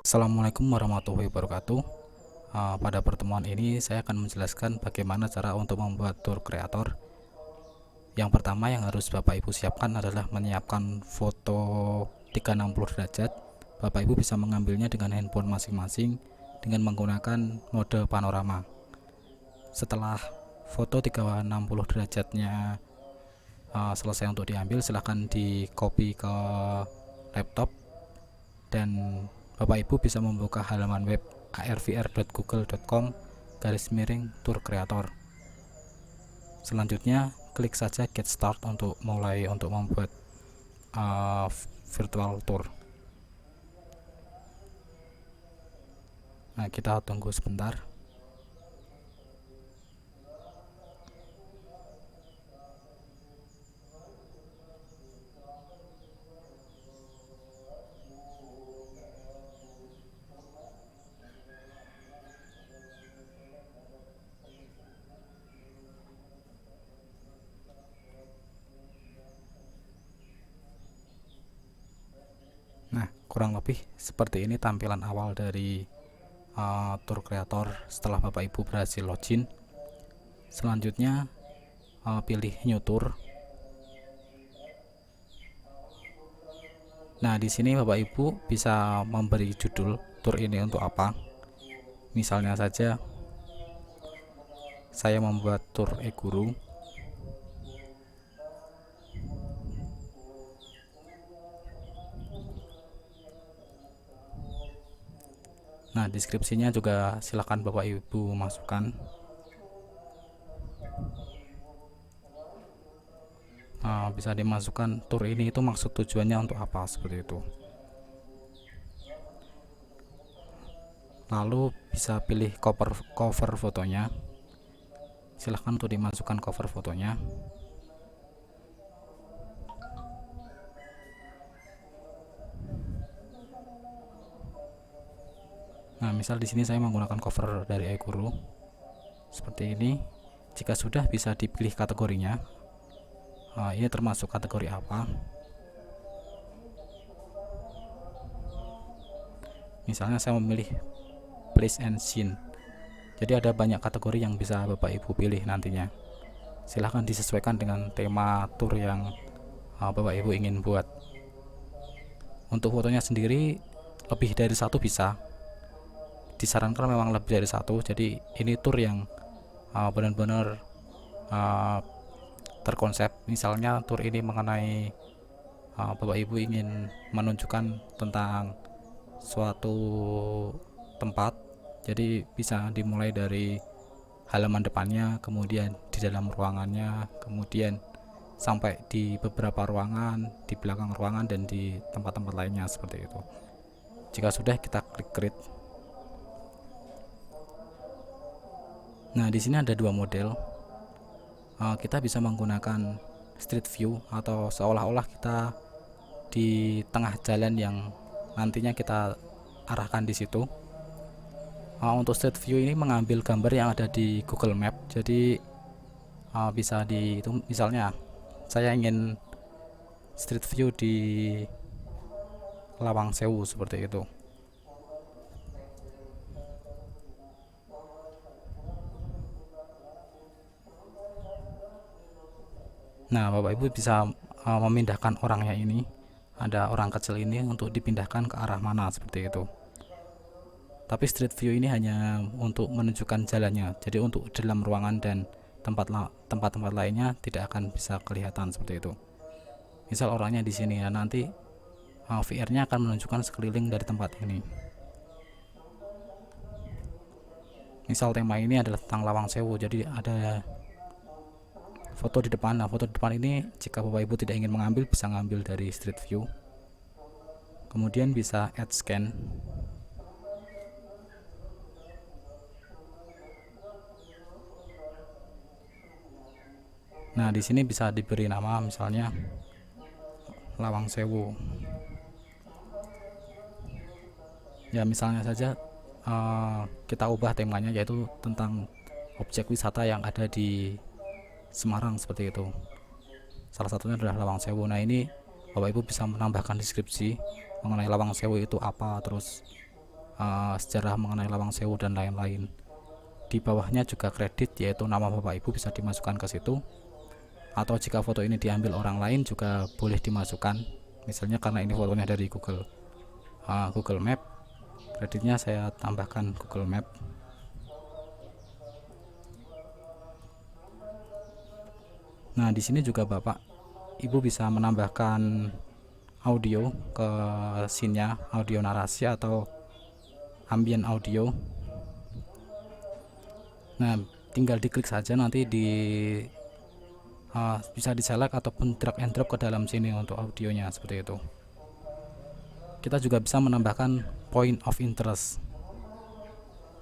Assalamualaikum warahmatullahi wabarakatuh. Pada pertemuan ini saya akan menjelaskan bagaimana cara untuk membuat tour kreator. Yang pertama yang harus Bapak Ibu siapkan adalah menyiapkan foto 360 derajat. Bapak Ibu bisa mengambilnya dengan handphone masing-masing dengan menggunakan mode panorama. Setelah foto 360 derajatnya selesai untuk diambil, silahkan di copy ke laptop dan Bapak Ibu bisa membuka halaman web arvr.google.com/tour creator. Selanjutnya klik saja get start untuk mulai untuk membuat virtual tour. Nah, kita tunggu sebentar. Nah, kurang lebih seperti ini tampilan awal dari tour creator setelah Bapak Ibu berhasil login. Selanjutnya pilih new tour. Nah, di sini Bapak Ibu bisa memberi judul tour ini untuk apa. Misalnya saja saya membuat tour e-guru. Nah, deskripsinya juga silakan Bapak Ibu masukkan. Bisa dimasukkan tour ini itu maksud tujuannya untuk apa, seperti itu. Lalu bisa pilih cover fotonya. Silahkan untuk dimasukkan cover fotonya. Nah, misal di sini saya menggunakan cover dari e-guru seperti ini. Jika sudah, bisa dipilih kategorinya. Ini termasuk kategori apa? Misalnya saya memilih place and scene. Jadi ada banyak kategori yang bisa Bapak Ibu pilih nantinya. Silahkan disesuaikan dengan tema tour yang Bapak Ibu ingin buat. Untuk fotonya sendiri lebih dari satu bisa. Disarankan memang lebih dari satu. Jadi ini tour yang benar-benar terkonsep. Misalnya tour ini mengenai Bapak Ibu ingin menunjukkan tentang suatu tempat, jadi bisa dimulai dari halaman depannya, kemudian di dalam ruangannya, kemudian sampai di beberapa ruangan, di belakang ruangan, dan di tempat-tempat lainnya, seperti itu. Jika sudah, kita klik create. Nah, di sini ada dua model. Kita bisa menggunakan street view atau seolah-olah kita di tengah jalan yang nantinya kita arahkan di situ. Untuk street view ini mengambil gambar yang ada di Google Map. Jadi bisa di itu, misalnya saya ingin street view di Lawang Sewu, seperti itu. Nah, Bapak Ibu bisa memindahkan orangnya ini. Ada orang kecil ini untuk dipindahkan ke arah mana, seperti itu. Tapi street view ini hanya untuk menunjukkan jalannya. Jadi untuk dalam ruangan dan tempat-tempat lainnya tidak akan bisa kelihatan, seperti itu. Misal orangnya di sini, ya nanti VR-nya akan menunjukkan sekeliling dari tempat ini. Misal tema ini adalah tentang Lawang Sewu, jadi ada foto di depan. Nah, foto di depan ini jika Bapak Ibu tidak ingin mengambil, bisa ngambil dari street view. Kemudian bisa add scan. Nah, di sini bisa diberi nama, misalnya Lawang Sewu. Ya, misalnya saja kita ubah temanya, yaitu tentang objek wisata yang ada di Semarang, seperti itu. Salah satunya adalah Lawang Sewu. Nah, ini Bapak Ibu bisa menambahkan deskripsi mengenai Lawang Sewu itu apa, terus sejarah mengenai Lawang Sewu dan lain-lain. Di bawahnya juga kredit, yaitu nama Bapak Ibu bisa dimasukkan ke situ, atau jika foto ini diambil orang lain juga boleh dimasukkan. Misalnya karena ini fotonya dari Google Map, kreditnya saya tambahkan Google Map. Nah, di sini juga Bapak Ibu bisa menambahkan audio ke scene-nya, audio narasi atau ambient audio. Nah, tinggal diklik saja, nanti bisa di-select ataupun drag and drop ke dalam sini untuk audionya, seperti itu. Kita juga bisa menambahkan point of interest.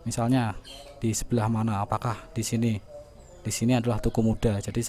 Misalnya di sebelah mana, apakah di sini? Di sini adalah Tugu Muda, jadi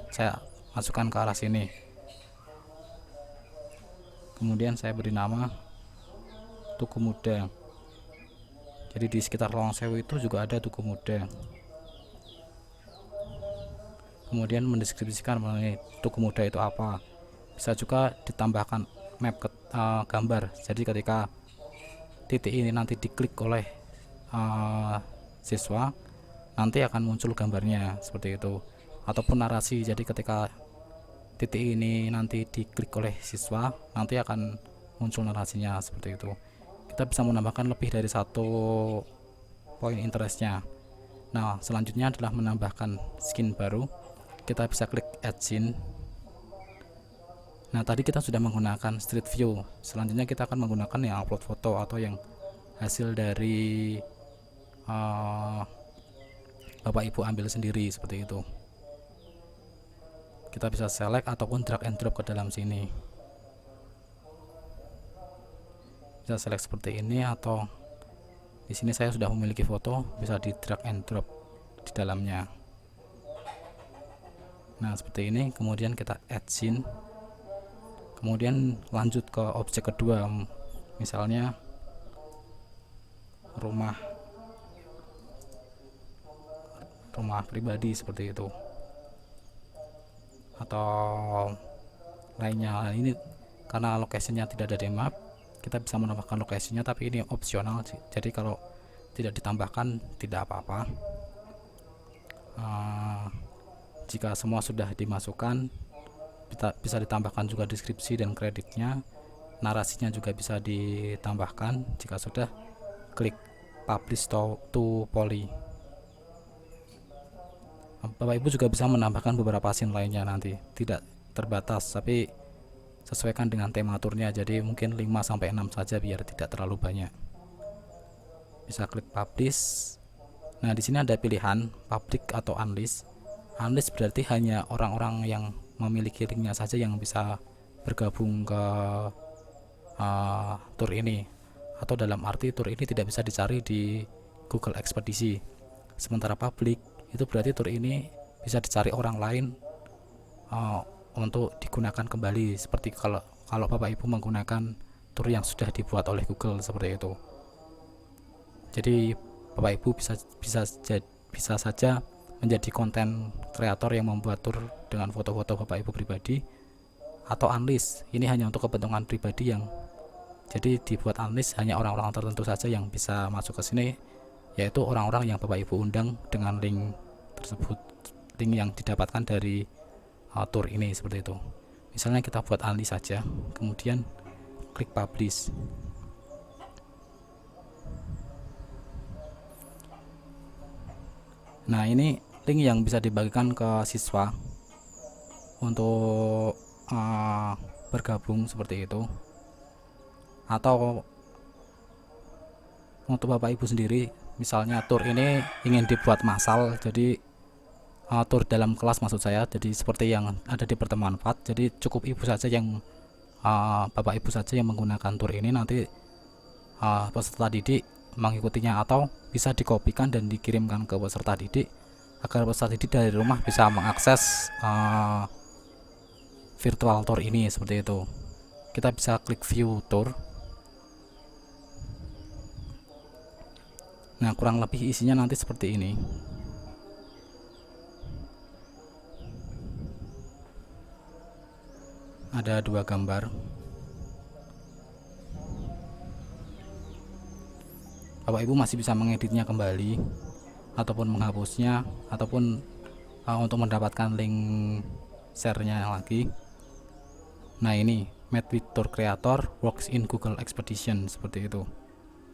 saya masukkan ke arah sini. Kemudian saya beri nama Tugu Muda. Jadi di sekitar Lawang Sewu itu juga ada Tugu Muda. Kemudian mendeskripsikan mengenai Tugu Muda itu apa. Bisa juga ditambahkan map gambar. Jadi ketika titik ini nanti diklik oleh siswa, nanti akan muncul gambarnya, seperti itu. Ataupun narasi, jadi ketika titik ini nanti diklik oleh siswa, nanti akan muncul narasinya, seperti itu. Kita bisa menambahkan lebih dari satu poin interestnya. Nah, selanjutnya adalah menambahkan skin baru. Kita bisa klik add scene. Nah, tadi kita sudah menggunakan street view. Selanjutnya kita akan menggunakan yang upload foto atau yang hasil dari Bapak Ibu ambil sendiri, seperti itu. Kita bisa select ataupun drag and drop ke dalam sini. Bisa select seperti ini, atau di sini saya sudah memiliki foto, bisa di drag and drop di dalamnya. Nah, seperti ini. Kemudian kita add scene. Kemudian lanjut ke objek kedua, misalnya rumah pribadi, seperti itu, atau lainnya. Ini karena lokasinya tidak ada di map, kita bisa menambahkan lokasinya, tapi ini opsional, jadi kalau tidak ditambahkan tidak apa-apa. Jika semua sudah dimasukkan, bisa ditambahkan juga deskripsi dan kreditnya. Narasinya juga bisa ditambahkan. Jika sudah, klik publish to poly. Bapak Ibu juga bisa menambahkan beberapa scene lainnya, nanti tidak terbatas, tapi sesuaikan dengan tema turnya, jadi mungkin 5-6 saja biar tidak terlalu banyak. Bisa klik publish. Nah, di sini ada pilihan public atau unlist. Unlist berarti hanya orang-orang yang memiliki linknya saja yang bisa bergabung ke tour ini, atau dalam arti tour ini tidak bisa dicari di Google Ekspedisi. Sementara public itu berarti tour ini bisa dicari orang lain untuk digunakan kembali, seperti kalau Bapak Ibu menggunakan tour yang sudah dibuat oleh Google, seperti itu. Jadi Bapak Ibu bisa saja menjadi konten kreator yang membuat tour dengan foto-foto Bapak Ibu pribadi, atau unlist. Ini hanya untuk kepentingan pribadi, yang jadi dibuat unlist hanya orang-orang tertentu saja yang bisa masuk ke sini, yaitu orang-orang yang Bapak Ibu undang dengan link tersebut, link yang didapatkan dari tour ini, seperti itu. Misalnya kita buat unlist saja, kemudian klik publish. Nah, ini link yang bisa dibagikan ke siswa untuk bergabung, seperti itu. Atau untuk Bapak Ibu sendiri, misalnya tour ini ingin dibuat massal, jadi tour dalam kelas maksud saya, jadi seperti yang ada di pertemuan 4, jadi cukup Ibu saja yang Bapak Ibu saja yang menggunakan tour ini, nanti peserta didik mengikutinya, atau bisa dikopikan dan dikirimkan ke peserta didik agar peserta didik dari rumah bisa mengakses virtual tour ini, seperti itu. Kita bisa klik view tour. Nah, kurang lebih isinya nanti seperti ini. Ada 2 gambar. Bapak Ibu masih bisa mengeditnya kembali ataupun menghapusnya, ataupun untuk mendapatkan link share-nya lagi. Nah, ini Made with Tour Creator works in Google Expedition, seperti itu.